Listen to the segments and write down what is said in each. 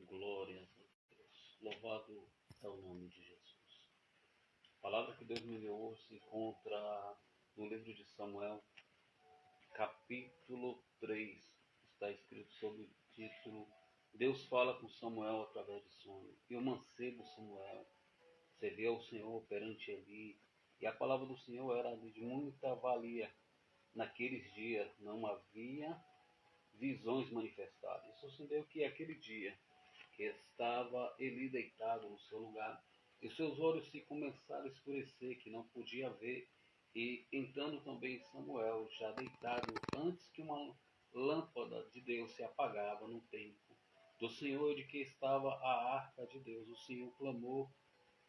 Glória a Deus. Louvado é o nome de Jesus. A palavra que Deus me deu hoje se encontra no livro de Samuel, capítulo 3. Está escrito sob o título Deus fala com Samuel através de sonho. E o mancebo Samuel serviu ao Senhor perante Eli. E a palavra do Senhor era de muita valia. Naqueles dias não havia visões manifestadas. Isso acendeu que aquele dia que estava Eli deitado no seu lugar, e seus olhos se começaram a escurecer, que não podia ver, e entrando também Samuel, já deitado, antes que uma lâmpada de Deus se apagava no templo do Senhor, de que estava a arca de Deus. O Senhor clamou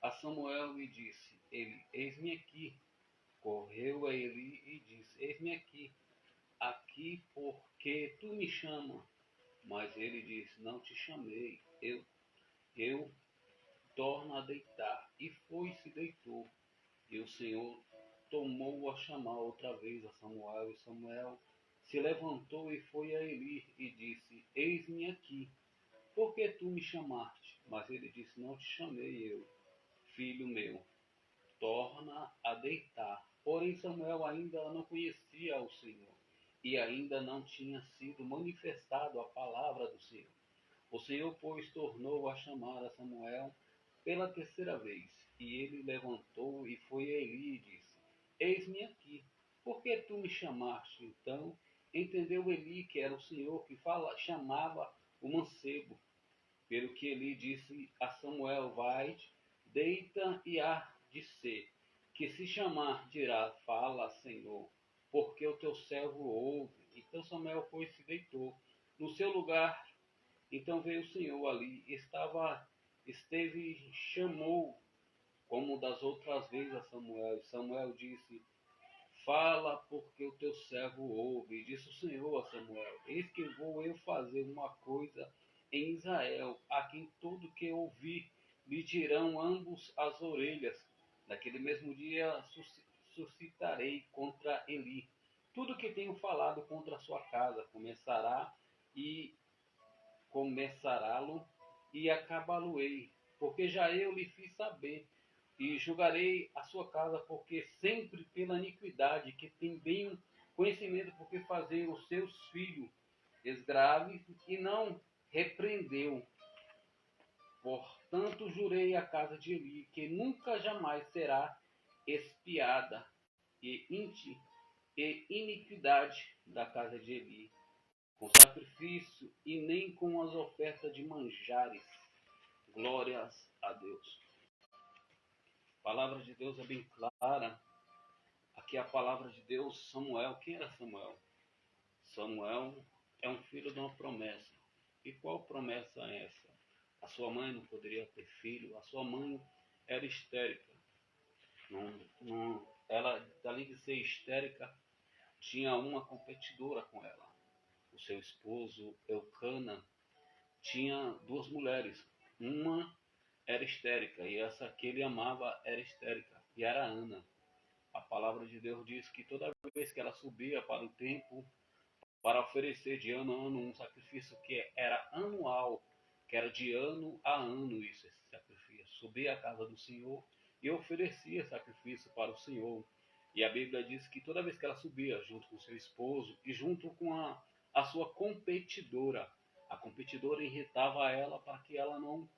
a Samuel e disse: Ele, eis-me aqui. Correu a Eli e disse: Eis-me aqui porque tu me chamas. Mas ele disse: Não te chamei, eu torno a deitar. E foi e se deitou. E o Senhor tomou a chamar outra vez a Samuel. E Samuel se levantou e foi a Eli e disse: Eis-me aqui, por que tu me chamaste? Mas ele disse: Não te chamei eu, filho meu, torna a deitar. Porém Samuel ainda não conhecia o Senhor, e ainda não tinha sido manifestado a palavra do Senhor. O Senhor, pois, tornou a chamar a Samuel pela terceira vez. E ele levantou e foi a Eli e disse: Eis-me aqui, por que tu me chamaste? Então entendeu Eli que era o Senhor que chamava o mancebo. Pelo que Eli disse a Samuel: Vai, deita e há de ser, que se chamar dirá: Fala, Senhor, porque o teu servo ouve. Então Samuel foi e se deitou no seu lugar. Então veio o Senhor ali, esteve e chamou, como das outras vezes, a Samuel. E Samuel disse: Fala, porque o teu servo ouve. E disse o Senhor a Samuel: Eis que vou eu fazer uma coisa em Israel, a quem tudo que ouvir lhe dirão ambos as orelhas. Naquele mesmo dia suscitarei contra Eli tudo que tenho falado contra a sua casa. Começará-lo e acabá-lo-ei, porque já eu lhe fiz saber, e julgarei a sua casa, porque sempre pela iniquidade que tem bem conhecimento, porque fazer os seus filhos esgraves e não repreendeu. Portanto, jurei à casa de Eli, que nunca jamais será espiada e iniquidade da casa de Eli, com sacrifício e nem com as ofertas de manjares. Glórias a Deus. A palavra de Deus é bem clara. Aqui a palavra de Deus, Samuel. Quem era Samuel? Samuel é um filho de uma promessa. E qual promessa é essa? A sua mãe não poderia ter filho. A sua mãe era histérica. Ela, além de ser histérica, tinha uma competidora com ela. O seu esposo, Eucana, tinha duas mulheres. Uma era histérica, e essa que ele amava era histérica, e era Ana. A palavra de Deus diz que toda vez que ela subia para o templo, para oferecer de ano a ano um sacrifício que era anual, que era de ano a ano esse sacrifício, subia à casa do Senhor e oferecia sacrifício para o Senhor. E a Bíblia diz que toda vez que ela subia junto com seu esposo e junto com a sua competidora, a competidora irritava ela para que ela não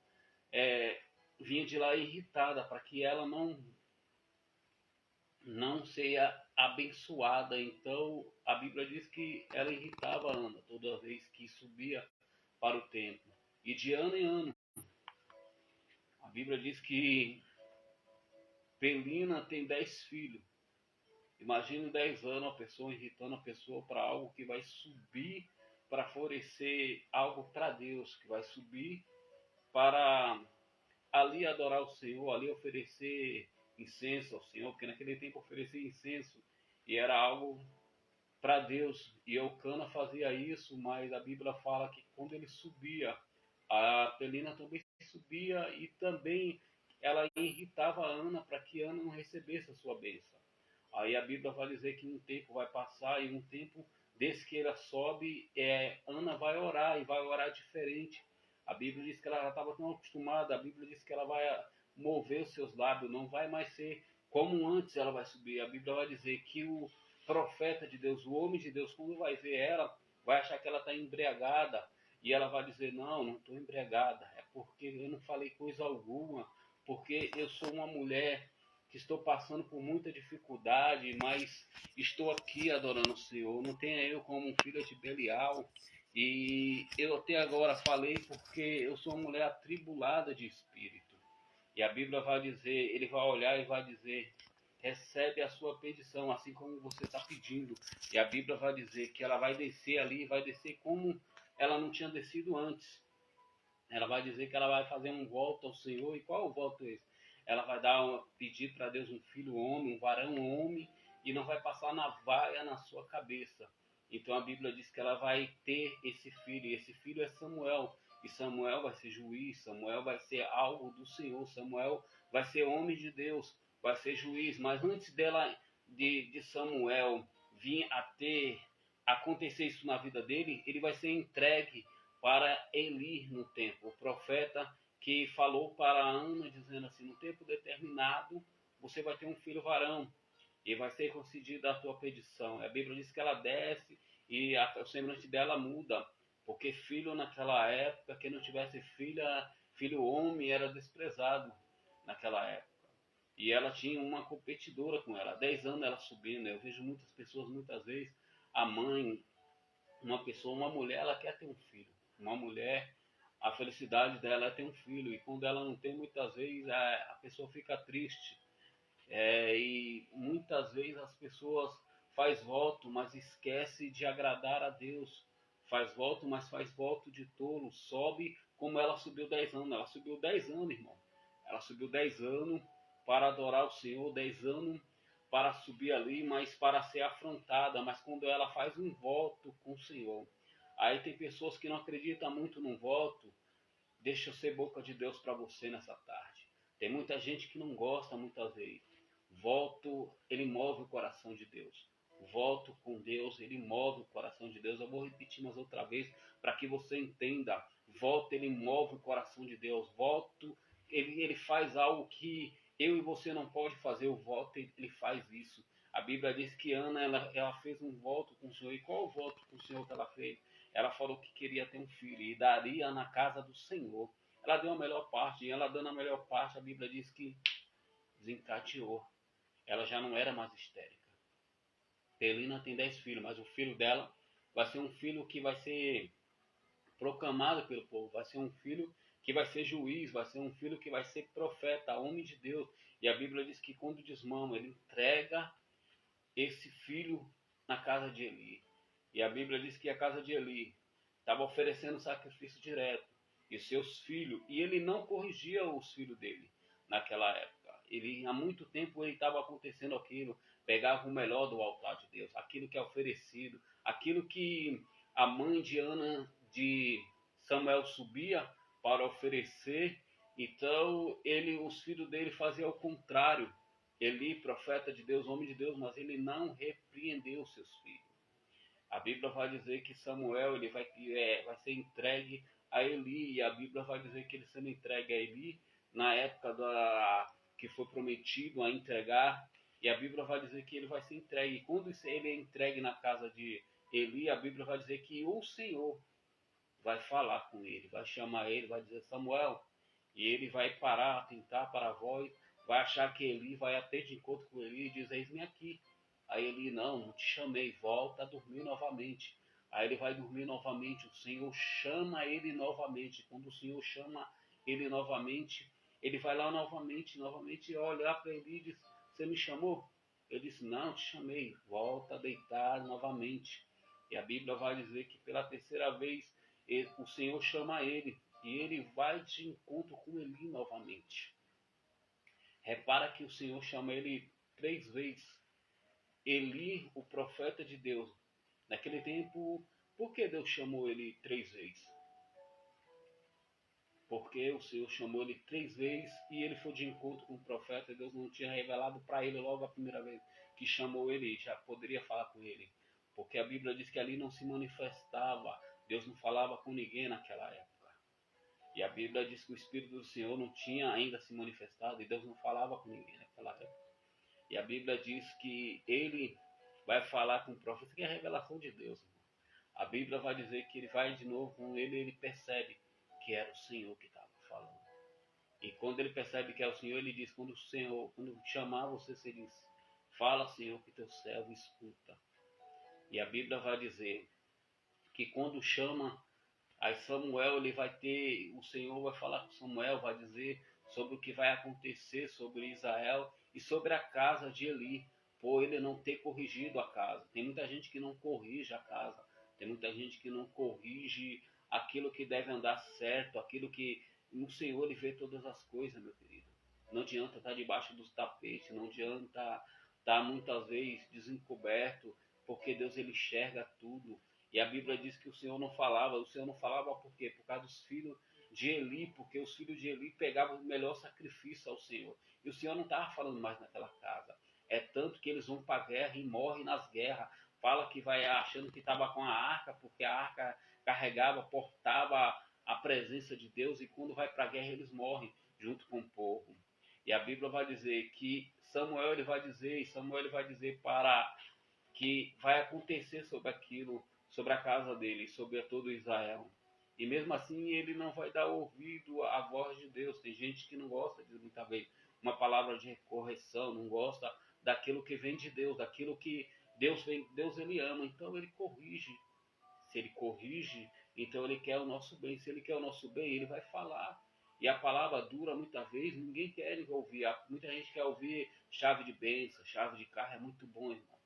vinha de lá irritada, para que ela não seja abençoada. Então a Bíblia diz que ela irritava Ana toda vez que subia para o templo. E de ano em ano, a Bíblia diz que Penina tem 10 filhos. Imagine 10 anos a pessoa irritando a pessoa para algo que vai subir para oferecer algo para Deus, que vai subir para ali adorar o Senhor, ali oferecer incenso ao Senhor, porque naquele tempo oferecer incenso e era algo para Deus. E Eucana fazia isso, mas a Bíblia fala que quando ele subia, a Penina também subia e também ela irritava a Ana para que Ana não recebesse a sua bênção. Aí a Bíblia vai dizer que um tempo vai passar e um tempo desse que ela sobe, Ana vai orar e vai orar diferente. A Bíblia diz que ela já estava tão acostumada, a Bíblia diz que ela vai mover os seus lábios, não vai mais ser como antes ela vai subir. A Bíblia vai dizer que o profeta de Deus, o homem de Deus, quando vai ver ela, vai achar que ela está embriagada, e ela vai dizer, não estou embriagada, é porque eu não falei coisa alguma, porque eu sou uma mulher que estou passando por muita dificuldade, mas estou aqui adorando o Senhor. Não tenha eu como um filho de Belial. E eu até agora falei porque eu sou uma mulher atribulada de espírito. E a Bíblia vai dizer, ele vai olhar e vai dizer, recebe a sua petição, assim como você está pedindo. E a Bíblia vai dizer que ela vai descer ali, vai descer como ela não tinha descido antes. Ela vai dizer que ela vai fazer um voto ao Senhor. E qual o voto é esse? Ela vai pedir para Deus um filho homem, um varão homem, e não vai passar navalha na sua cabeça. Então a Bíblia diz que ela vai ter esse filho, e esse filho é Samuel. E Samuel vai ser juiz, Samuel vai ser alvo do Senhor, Samuel vai ser homem de Deus, vai ser juiz. Mas antes de Samuel vir a acontecer isso na vida dele, ele vai ser entregue para Eli no tempo, o profeta que falou para Ana, dizendo assim, no tempo determinado, você vai ter um filho varão, e vai ser concedida a tua petição. A Bíblia diz que ela desce, e o semblante dela muda, porque filho naquela época, quem não tivesse filho homem, era desprezado naquela época. E ela tinha uma competidora com ela, 10 anos ela subindo. Eu vejo muitas pessoas, muitas vezes, a mãe, uma mulher, ela quer ter um filho. Uma mulher, a felicidade dela é ter um filho. E quando ela não tem, muitas vezes a pessoa fica triste. E muitas vezes as pessoas faz voto, mas esquece de agradar a Deus. Faz voto, mas faz voto de tolo. Sobe como ela subiu 10 anos. Ela subiu 10 anos, irmão. Ela subiu 10 anos para adorar o Senhor, 10 anos para subir ali, mas para ser afrontada. Mas quando ela faz um voto com o Senhor, aí tem pessoas que não acreditam muito no voto. Deixa eu ser boca de Deus para você nessa tarde. Tem muita gente que não gosta muitas vezes. Voto, ele move o coração de Deus. Voto com Deus, ele move o coração de Deus. Eu vou repetir mais outra vez para que você entenda. Voto, ele move o coração de Deus. Voto, ele faz algo que eu e você não pode fazer. O voto, ele faz isso. A Bíblia diz que Ana, ela fez um voto com o Senhor. E qual o voto com o Senhor que ela fez? Ela falou que queria ter um filho e daria na casa do Senhor. Ela deu a melhor parte, e ela dando a melhor parte, a Bíblia diz que desencadeou. Ela já não era mais histérica. Pelina tem 10 filhos, mas o filho dela vai ser um filho que vai ser proclamado pelo povo, vai ser um filho que vai ser juiz, vai ser um filho que vai ser profeta, homem de Deus. E a Bíblia diz que quando desmama, ele entrega esse filho na casa de Eli. E a Bíblia diz que a casa de Eli estava oferecendo sacrifício direto, e seus filhos, e ele não corrigia os filhos dele naquela época. Ele, há muito tempo ele estava acontecendo aquilo, pegava o melhor do altar de Deus, aquilo que é oferecido, aquilo que a mãe de Ana, de Samuel, subia para oferecer. Então os filhos dele faziam o contrário. Eli, profeta de Deus, homem de Deus, mas ele não repreendeu seus filhos. A Bíblia vai dizer que Samuel ele vai ser entregue a Eli, e a Bíblia vai dizer que ele sendo entregue a Eli na época que foi prometido a entregar, e a Bíblia vai dizer que ele vai ser entregue. E quando ele é entregue na casa de Eli, a Bíblia vai dizer que o Senhor vai falar com ele, vai chamar ele, vai dizer Samuel, e ele vai parar, atentar para a voz, vai achar que Eli vai até de encontro com Eli e diz, eis-me aqui. Aí Eli, não te chamei, volta a dormir novamente. Aí ele vai dormir novamente, o Senhor chama ele novamente. Quando o Senhor chama ele novamente, ele vai lá novamente olhar para Eli e diz, você me chamou? Ele disse, não, te chamei, volta a deitar novamente. E a Bíblia vai dizer que pela terceira vez o Senhor chama ele, e ele vai de encontro com Eli novamente. Repara que o Senhor chama ele 3 vezes. Eli, o profeta de Deus, naquele tempo, por que Deus chamou ele 3 vezes? Porque o Senhor chamou ele 3 vezes e ele foi de encontro com o profeta, e Deus não tinha revelado para ele logo a primeira vez que chamou ele, já poderia falar com ele. Porque a Bíblia diz que ali não se manifestava, Deus não falava com ninguém naquela época. E a Bíblia diz que o Espírito do Senhor não tinha ainda se manifestado e Deus não falava com ninguém naquela época. E a Bíblia diz que ele vai falar com o profeta, isso que é a revelação de Deus. A Bíblia vai dizer que ele vai de novo com ele, ele percebe que era o Senhor que estava falando. E quando ele percebe que é o Senhor, ele diz, quando chamar você, você diz, fala, Senhor, que teu servo escuta. E a Bíblia vai dizer que quando chama, aí Samuel, ele vai ter, o Senhor vai falar com Samuel, vai dizer sobre o que vai acontecer sobre Israel e sobre a casa de Eli, por ele não ter corrigido a casa. Tem muita gente que não corrige a casa, tem muita gente que não corrige aquilo que deve andar certo, aquilo que no Senhor ele vê todas as coisas, meu querido. Não adianta estar debaixo dos tapetes, não adianta estar muitas vezes desencoberto, porque Deus ele enxerga tudo. E a Bíblia diz que o Senhor não falava por quê? Por causa dos filhos de Eli, porque os filhos de Eli pegavam o melhor sacrifício ao Senhor. E o Senhor não estava falando mais naquela casa. É tanto que eles vão para a guerra e morrem nas guerras. Fala que vai achando que estava com a arca, porque a arca carregava, portava a presença de Deus, e quando vai para a guerra eles morrem junto com o povo. E a Bíblia vai dizer que Samuel ele vai dizer para que vai acontecer sobre aquilo, sobre a casa dele, sobre todo Israel. E mesmo assim ele não vai dar ouvido à voz de Deus. Tem gente que não gosta de muita vez uma palavra de correção, não gosta daquilo que vem de Deus, daquilo que Deus ele ama, então ele corrige. Se ele corrige, então ele quer o nosso bem. Se ele quer o nosso bem, ele vai falar. E a palavra dura muitas vezes, ninguém quer ouvir. Muita gente quer ouvir chave de bênção, chave de carro, é muito bom, irmão.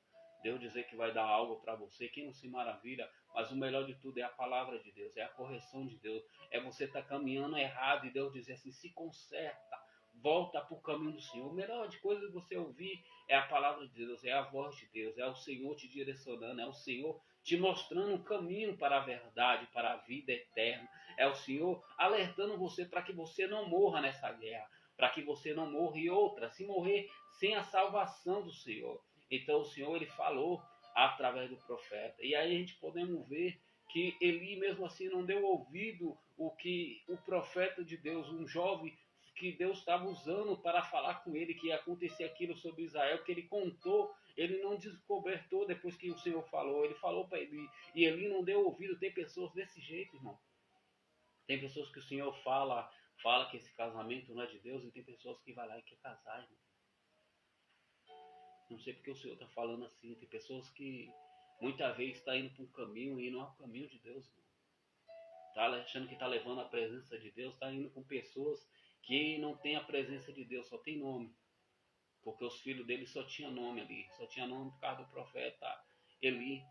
Deus dizer que vai dar algo para você, quem não se maravilha, mas o melhor de tudo é a palavra de Deus, é a correção de Deus, é você estar caminhando errado e Deus dizer assim, se conserta, volta para o caminho do Senhor. O melhor de coisa que você ouvir é a palavra de Deus, é a voz de Deus, é o Senhor te direcionando, é o Senhor te mostrando um caminho para a verdade, para a vida eterna, é o Senhor alertando você para que você não morra nessa guerra, para que você não morra e outra, se morrer sem a salvação do Senhor. Então o Senhor ele falou através do profeta. E aí a gente podemos ver que Eli mesmo assim não deu ouvido o que o profeta de Deus, um jovem que Deus estava usando para falar com ele que ia acontecer aquilo sobre Israel, que ele contou, ele não descobertou depois que o Senhor falou, ele falou para Eli, e Eli não deu ouvido. Tem pessoas desse jeito, irmão. Tem pessoas que o Senhor fala que esse casamento não é de Deus, e tem pessoas que vai lá e quer casar, irmão. Não sei porque o Senhor está falando assim. Tem pessoas que muitas vezes estão indo para um caminho e não é o caminho de Deus, irmão. Tá achando que está levando a presença de Deus, está indo com pessoas que não tem a presença de Deus, só tem nome. Porque os filhos dele só tinham nome ali, só tinha nome por causa do profeta Eli.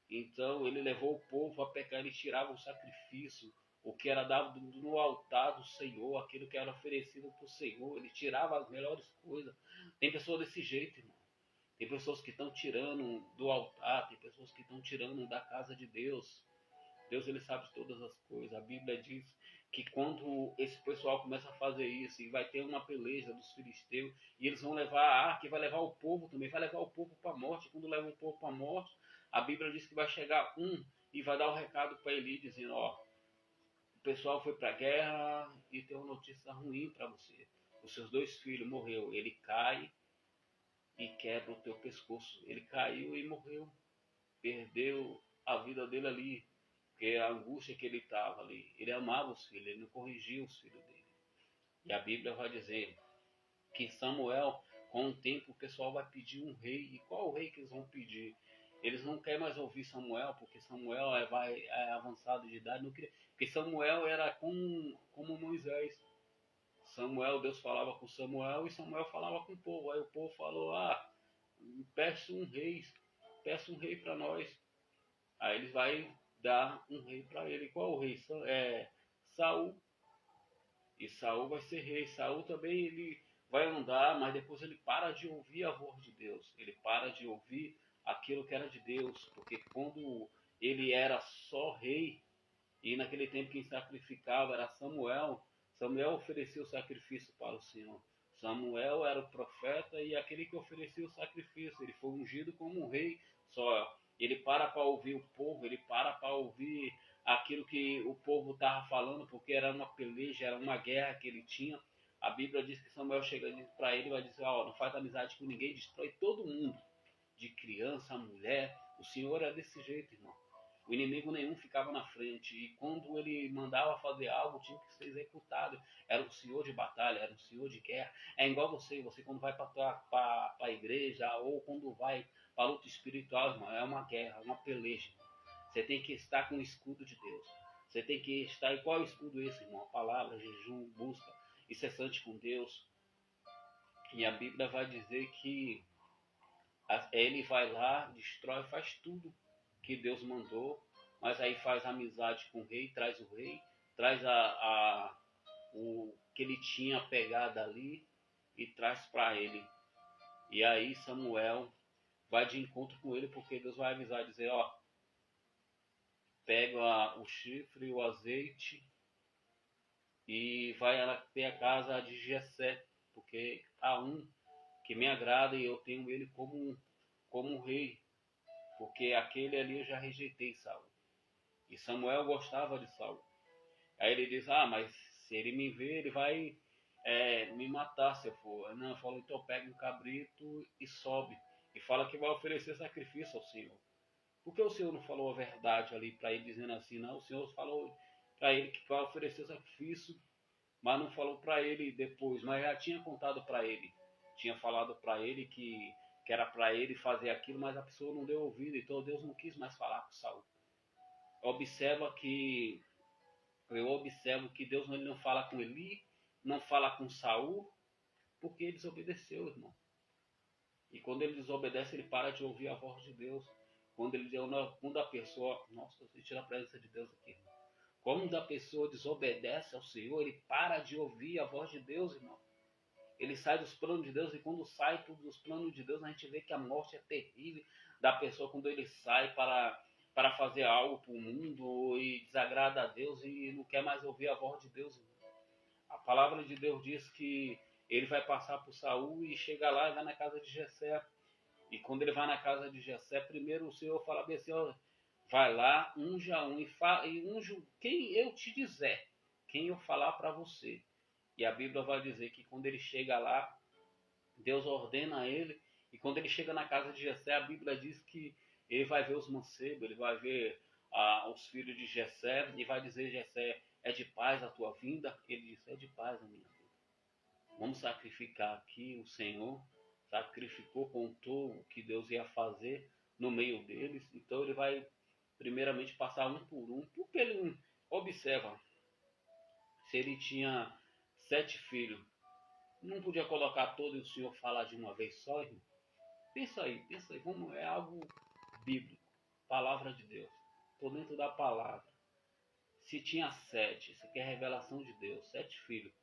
Então ele levou o povo a pecar, ele tirava o sacrifício, o que era dado no altar do Senhor, aquilo que era oferecido para o Senhor, ele tirava as melhores coisas. Tem pessoas desse jeito, irmão. Tem pessoas que estão tirando do altar, tem pessoas que estão tirando da casa de Deus. Deus ele sabe todas as coisas. A Bíblia diz que quando esse pessoal começa a fazer isso, e vai ter uma peleja dos filisteus, e eles vão levar a arca, e vai levar o povo também, vai levar o povo para a morte. Quando leva o povo para a morte, a Bíblia diz que vai chegar um e vai dar o recado para Eli, dizendo, ó, o pessoal foi para a guerra e tem uma notícia ruim para você. Os seus 2 filhos morreu. Ele cai e quebra o teu pescoço. Ele caiu e morreu. Perdeu a vida dele ali, porque a angústia que ele estava ali. Ele amava os filhos, ele não corrigia os filhos dele. E a Bíblia vai dizer que Samuel, com o tempo, o pessoal vai pedir um rei. E qual o rei que eles vão pedir? Eles não querem mais ouvir Samuel, porque Samuel é avançado de idade. Não queria, porque Samuel era como Moisés. Samuel, Deus falava com Samuel e Samuel falava com o povo. Aí o povo falou, peço um rei para nós. Aí eles vai dar um rei para ele. Qual o rei? Saul. E Saul vai ser rei. Saul também ele vai andar, mas depois ele para de ouvir a voz de Deus. Ele para de ouvir aquilo que era de Deus. Porque quando ele era só rei, e naquele tempo quem sacrificava era Samuel, Samuel oferecia o sacrifício para o Senhor. Samuel era o profeta e aquele que oferecia o sacrifício. Ele foi ungido como um rei só. Ele para ouvir o povo, ele para ouvir aquilo que o povo estava falando, porque era uma peleja, era uma guerra que ele tinha. A Bíblia diz que Samuel chega para ele e vai dizer, ó, não faz amizade com ninguém, destrói todo mundo, de criança a mulher. O Senhor é desse jeito, irmão. O inimigo nenhum ficava na frente, e quando ele mandava fazer algo, tinha que ser executado. Era um senhor de batalha, era um senhor de guerra. É igual você quando vai para a igreja, ou quando vai para a luta espiritual, irmão, é uma guerra, uma peleja. Você tem que estar com o escudo de Deus. Você tem que estar. E qual é o escudo esse, irmão? A palavra, jejum, busca incessante com Deus. E a Bíblia vai dizer que ele vai lá, destrói, faz tudo que Deus mandou, mas aí faz amizade com o rei, traz o rei, traz o que ele tinha pegado ali e traz para ele. E aí Samuel vai de encontro com ele, porque Deus vai avisar e dizer, ó, pega o chifre, o azeite e vai até a casa de Jessé, porque há um que me agrada e eu tenho ele como rei, porque aquele ali eu já rejeitei Saul. E Samuel gostava de Saul. Aí ele diz, mas se ele me ver, ele vai me matar se eu for. Não, eu falo, então pega um cabrito e sobe. E fala que vai oferecer sacrifício ao Senhor. Por que o Senhor não falou a verdade ali para ele, dizendo assim, não? O Senhor falou para ele que vai oferecer sacrifício, mas não falou para ele depois, mas já tinha contado para ele. Tinha falado para ele que era para ele fazer aquilo, mas a pessoa não deu ouvido, então Deus não quis mais falar com Saul. Eu observo que Deus ele não fala com Eli, não fala com Saul, porque ele desobedeceu, irmão. E quando ele desobedece, ele para de ouvir a voz de Deus. Quando a pessoa, nossa, eu senti a presença de Deus aqui, irmão. Quando a pessoa desobedece ao Senhor, ele para de ouvir a voz de Deus, irmão. Ele sai dos planos de Deus, e quando sai dos planos de Deus, a gente vê que a morte é terrível da pessoa quando ele sai para fazer algo para o mundo e desagrada a Deus e não quer mais ouvir a voz de Deus. A palavra de Deus diz que ele vai passar por Saul e chega lá e vai na casa de Jessé. E quando ele vai na casa de Jessé, primeiro o Senhor fala bem assim, ó, vai lá, unja um e unja quem eu te dizer, quem eu falar para você. E a Bíblia vai dizer que quando ele chega lá, Deus ordena a ele, e quando ele chega na casa de Jessé, a Bíblia diz que ele vai ver os mancebos, ele vai ver os filhos de Jessé, e vai dizer, Jessé, é de paz a tua vinda? Ele diz, é de paz a minha vida. Vamos sacrificar aqui, o Senhor sacrificou, contou o que Deus ia fazer no meio deles, então ele vai primeiramente passar um por um, porque ele observa, se ele tinha 7 filhos, não podia colocar todo e o Senhor falar de uma vez só, irmão? Pensa aí, como é algo bíblico, palavra de Deus. Estou dentro da palavra. Se tinha 7, isso aqui é a revelação de Deus, 7 filhos.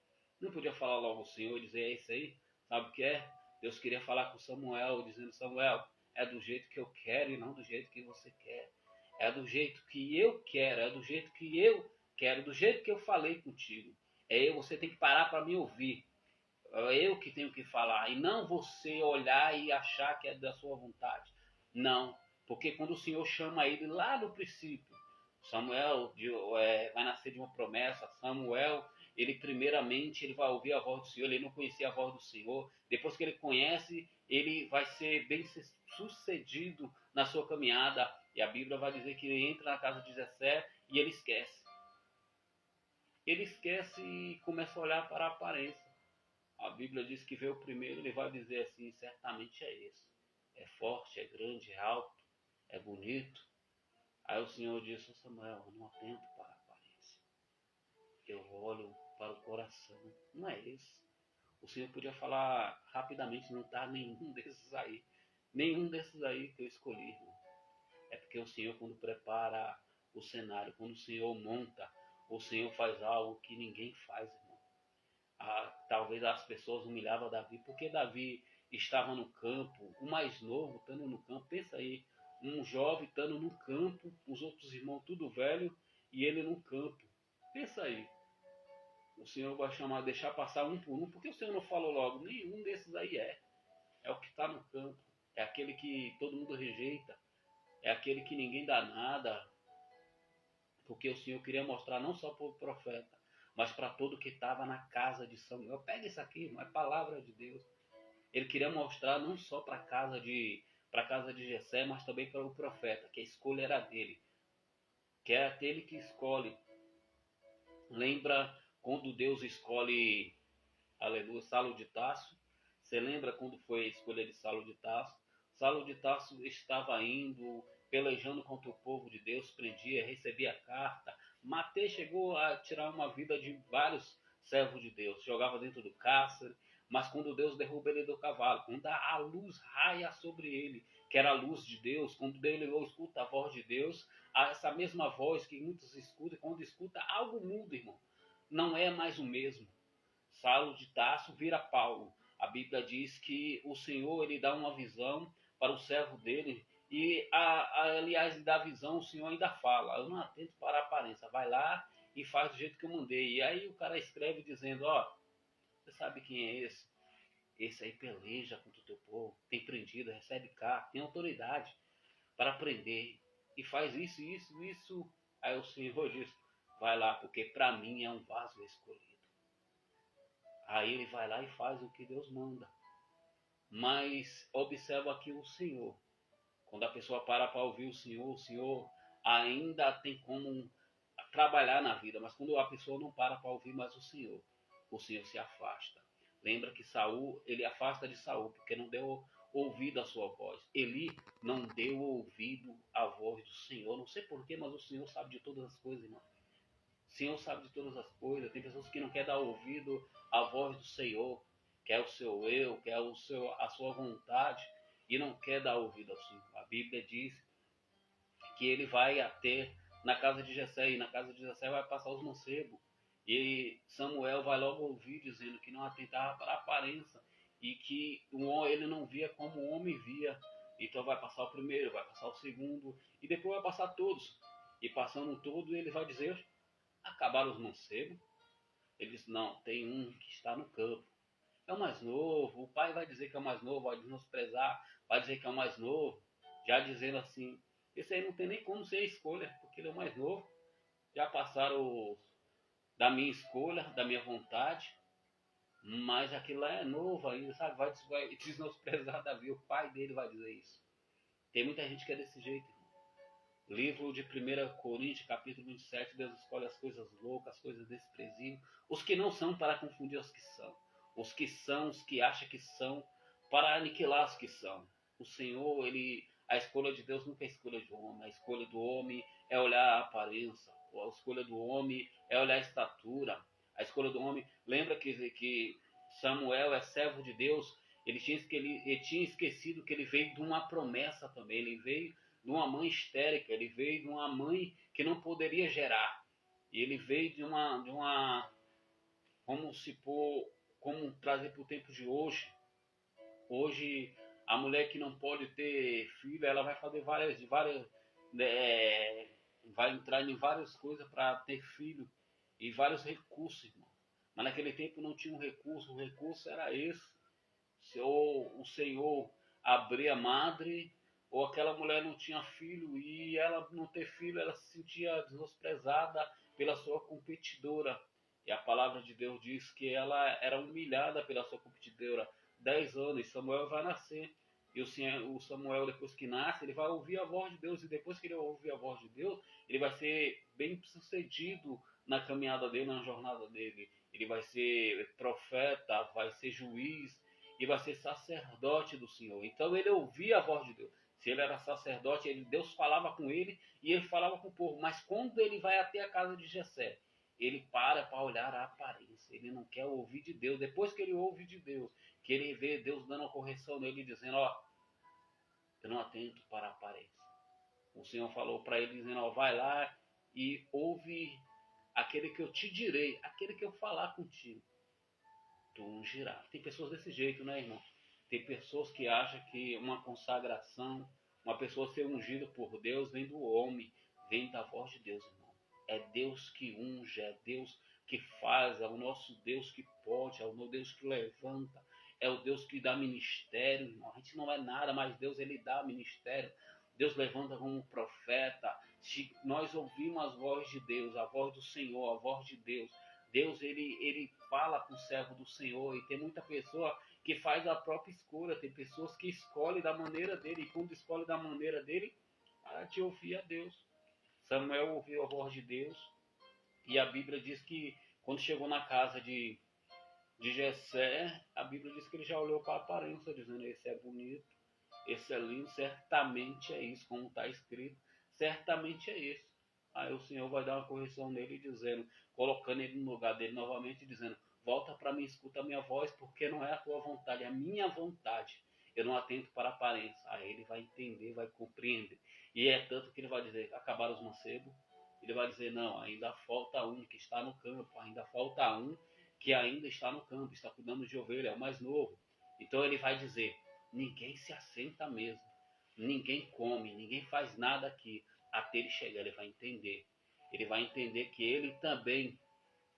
Não podia falar logo o Senhor e dizer, é isso aí? Sabe o que é? Deus queria falar com Samuel, dizendo, Samuel, é do jeito que eu quero e não do jeito que você quer. É do jeito que eu quero, é do jeito que eu quero, do jeito que eu falei contigo. Você tem que parar para me ouvir. É eu que tenho que falar, e não você olhar e achar que é da sua vontade. Não, porque quando o Senhor chama ele lá no princípio, Samuel vai nascer de uma promessa. Samuel, ele primeiramente ele vai ouvir a voz do Senhor, ele não conhecia a voz do Senhor. Depois que ele conhece, ele vai ser bem sucedido na sua caminhada. E a Bíblia vai dizer que ele entra na casa de Jessé e ele esquece. Ele esquece e começa a olhar para a aparência. A Bíblia diz que vê o primeiro, ele vai dizer assim, certamente é esse. É forte, é grande, é alto, é bonito. Aí o Senhor disse, Samuel, eu não atento para a aparência. Eu olho para o coração. Não é esse. O Senhor podia falar rapidamente, não está nenhum desses aí. Nenhum desses aí que eu escolhi, irmão. É porque o Senhor, quando prepara o cenário, quando o Senhor monta, o Senhor faz algo que ninguém faz, irmão. Talvez as pessoas humilhavam Davi, porque Davi estava no campo, o mais novo estando no campo. Pensa aí, um jovem estando no campo, os outros irmãos tudo velho e ele no campo. Pensa aí, o Senhor vai chamar, deixar passar um por um, porque o Senhor não falou logo, nenhum desses aí é o que está no campo, é aquele que todo mundo rejeita, é aquele que ninguém dá nada, Porque o Senhor queria mostrar não só para o profeta, mas para todo que estava na casa de Samuel. Pega isso aqui, irmão, é palavra de Deus. Ele queria mostrar não só para a casa de Jessé, mas também para o profeta, que a escolha era dele, que é aquele que escolhe. Lembra quando Deus escolhe, aleluia, Saulo de Tarso? Você lembra quando foi a escolha de Saulo de Tarso? Saulo de Tarso estava indo, pelejando contra o povo de Deus, prendia, recebia carta. Mateus chegou a tirar uma vida de vários servos de Deus, jogava dentro do cárcere, mas quando Deus derruba ele do cavalo, quando a luz raia sobre ele, que era a luz de Deus, quando ele escuta a voz de Deus, essa mesma voz que muitos escutam, quando escuta, algo muda, irmão. Não é mais o mesmo. Saulo de Tarso vira Paulo. A Bíblia diz que o Senhor ele dá uma visão para o servo dele e, aliás, da visão o Senhor ainda fala, eu não atento para a aparência, vai lá e faz do jeito que eu mandei. E aí o cara escreve dizendo, ó, você sabe quem é esse? Esse aí peleja contra o teu povo, tem prendido, recebe carta, tem autoridade para prender e faz isso, isso, isso. Aí o Senhor diz, vai lá, porque para mim é um vaso escolhido. Aí ele vai lá e faz o que Deus manda. Mas observa aqui o Senhor. Quando a pessoa para ouvir o Senhor ainda tem como trabalhar na vida. Mas quando a pessoa não para ouvir mais o Senhor se afasta. Lembra que Saul, ele afasta de Saul, porque não deu ouvido à sua voz. Eli não deu ouvido à voz do Senhor. Não sei porquê, mas o Senhor sabe de todas as coisas, irmão. O Senhor sabe de todas as coisas. Tem pessoas que não querem dar ouvido à voz do Senhor, que é o seu eu, que é a sua vontade, e não quer dar ouvido ao Senhor. A Bíblia diz que ele vai até na casa de Jessé, e na casa de Jessé vai passar os mancebos. E Samuel vai logo ouvir dizendo que não atentava para a aparência e que ele não via como o homem via. Então vai passar o primeiro, vai passar o segundo e depois vai passar todos. E passando todos ele vai dizer, acabaram os mancebos? Ele diz, não, tem um que está no campo. É o mais novo, o pai vai dizer que é o mais novo, vai menosprezar, vai dizer que é o mais novo, já dizendo assim, esse aí não tem nem como ser a escolha, porque ele é o mais novo. Já passaram da minha escolha, da minha vontade, mas aquilo lá é novo ainda, sabe? Vai menosprezar Davi, o pai dele vai dizer isso. Tem muita gente que é desse jeito, irmão. Livro de 1 Coríntios, capítulo 27, Deus escolhe as coisas loucas, as coisas desprezíveis, os que não são para confundir os que são. Os que são, os que acham que são, para aniquilar os que são. O Senhor, a escolha de Deus nunca é a escolha de homem. A escolha do homem é olhar a aparência. A escolha do homem é olhar a estatura. A escolha do homem... Lembra que Samuel é servo de Deus? Ele tinha esquecido que ele veio de uma promessa também. Ele veio de uma mãe histérica. Ele veio de uma mãe que não poderia gerar. E ele veio de uma como trazer para o tempo de hoje. Hoje, a mulher que não pode ter filho, ela vai fazer vai entrar em várias coisas para ter filho e vários recursos, irmão. Mas naquele tempo não tinha um recurso, o recurso era esse. Ou o Senhor abrir a madre, ou aquela mulher não tinha filho e ela não ter filho, ela se sentia menosprezada pela sua competidora. E a palavra de Deus diz que ela era humilhada pela sua competidora. 10 anos, Samuel vai nascer. E o Samuel, depois que nasce, ele vai ouvir a voz de Deus. E depois que ele ouvir a voz de Deus, ele vai ser bem sucedido na caminhada dele, na jornada dele. Ele vai ser profeta, vai ser juiz e vai ser sacerdote do Senhor. Então ele ouvia a voz de Deus. Se ele era sacerdote, Deus falava com ele e ele falava com o povo. Mas quando ele vai até a casa de Jessé, ele para olhar a aparência. Ele não quer ouvir de Deus. Depois que ele ouve de Deus, que ele vê Deus dando uma correção nele, dizendo, ó, eu não atento para a aparência. O Senhor falou para ele, dizendo, ó, vai lá e ouve aquele que eu te direi, aquele que eu falar contigo. Tu ungirás. Tem pessoas desse jeito, né, irmão? Tem pessoas que acham que uma consagração, uma pessoa ser ungida por Deus, vem do homem, vem da voz de Deus, irmão. É Deus que unge, é Deus que faz, é o nosso Deus que pode, é o nosso Deus que levanta, é o Deus que dá ministério, irmão. A gente não é nada, mas Deus, ele dá ministério. Deus levanta como profeta. Se nós ouvimos a voz de Deus, a voz do Senhor, a voz de Deus, Deus ele fala com o servo do Senhor, e tem muita pessoa que faz a própria escolha, tem pessoas que escolhem da maneira dele, e quando escolhe da maneira dele, para de ouvir a Deus. Samuel ouviu a voz de Deus, e a Bíblia diz que quando chegou na casa de Jessé, a Bíblia diz que ele já olhou para a aparência, dizendo: esse é bonito, esse é lindo, certamente é isso, como está escrito, certamente é isso. Aí o Senhor vai dar uma correção nele, dizendo, colocando ele no lugar dele novamente, dizendo: volta para mim, escuta a minha voz, porque não é a tua vontade, é a minha vontade. Eu não atento para a aparência. Aí ele vai entender, vai compreender. E é tanto que ele vai dizer: acabaram os mancebos. Ele vai dizer: não, ainda falta um que está no campo, ainda falta um que ainda está no campo, está cuidando de ovelha, é o mais novo. Então ele vai dizer: ninguém se assenta mesmo, ninguém come, ninguém faz nada aqui, até ele chegar. Ele vai entender. Ele vai entender que ele também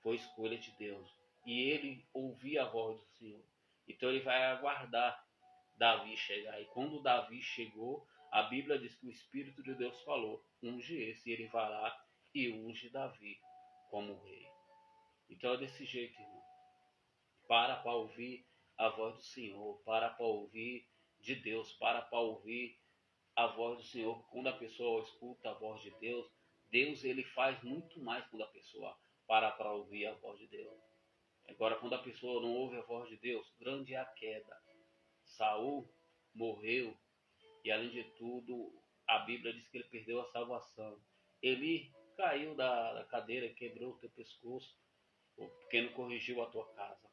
foi escolha de Deus, e ele ouvia a voz do Senhor. Então ele vai aguardar Davi chegar. E quando Davi chegou, a Bíblia diz que o Espírito de Deus falou: unge esse, e ele vai lá e unge Davi como rei. Então é desse jeito, irmão. Para ouvir a voz do Senhor, para ouvir de Deus, para ouvir a voz do Senhor. Quando a pessoa escuta a voz de Deus, Deus ele faz muito mais quando a pessoa para ouvir a voz de Deus. Agora, quando a pessoa não ouve a voz de Deus, grande é a queda. Saul morreu, e além de tudo, a Bíblia diz que ele perdeu a salvação. Ele caiu da cadeira, quebrou o teu pescoço, porque não corrigiu a tua casa.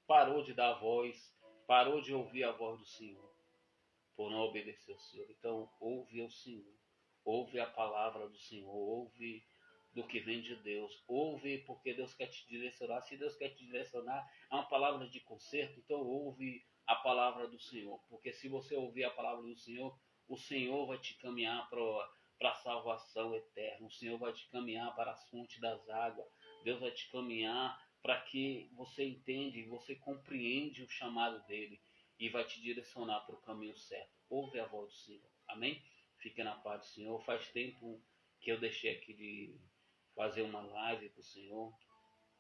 Parou de dar voz, parou de ouvir a voz do Senhor, por não obedecer ao Senhor. Então, ouve ao Senhor, ouve a palavra do Senhor, ouve do que vem de Deus, ouve porque Deus quer te direcionar. Se Deus quer te direcionar, é uma palavra de conserto, então ouve a palavra do Senhor, porque se você ouvir a palavra do Senhor, o Senhor vai te caminhar para a salvação eterna, o Senhor vai te caminhar para as fontes das águas, Deus vai te caminhar para que você entende, você compreende o chamado dele, e vai te direcionar para o caminho certo. Ouve a voz do Senhor. Amém? Fique na paz do Senhor. Faz tempo que eu deixei aqui de fazer uma live para o Senhor.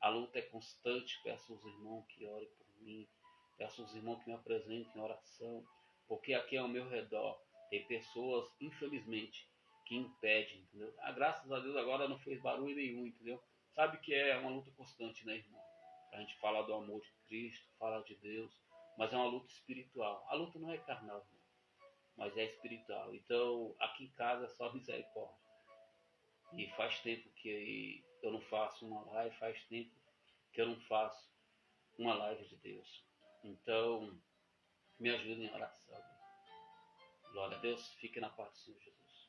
A luta é constante. Peço aos irmãos que orem por mim. Peço aos irmãos que me apresentem em oração. Porque aqui ao meu redor tem pessoas, infelizmente, que impedem, entendeu? Graças a Deus agora não fez barulho nenhum, entendeu? Sabe que é uma luta constante, né, irmão? A gente fala do amor de Cristo, fala de Deus, mas é uma luta espiritual. A luta não é carnal, irmão, mas é espiritual. Então, aqui em casa é só misericórdia. E faz tempo que eu não faço uma live, faz tempo que eu não faço uma live de Deus. Então, me ajuda em oração. Glória a Deus, fique na paz do Senhor Jesus.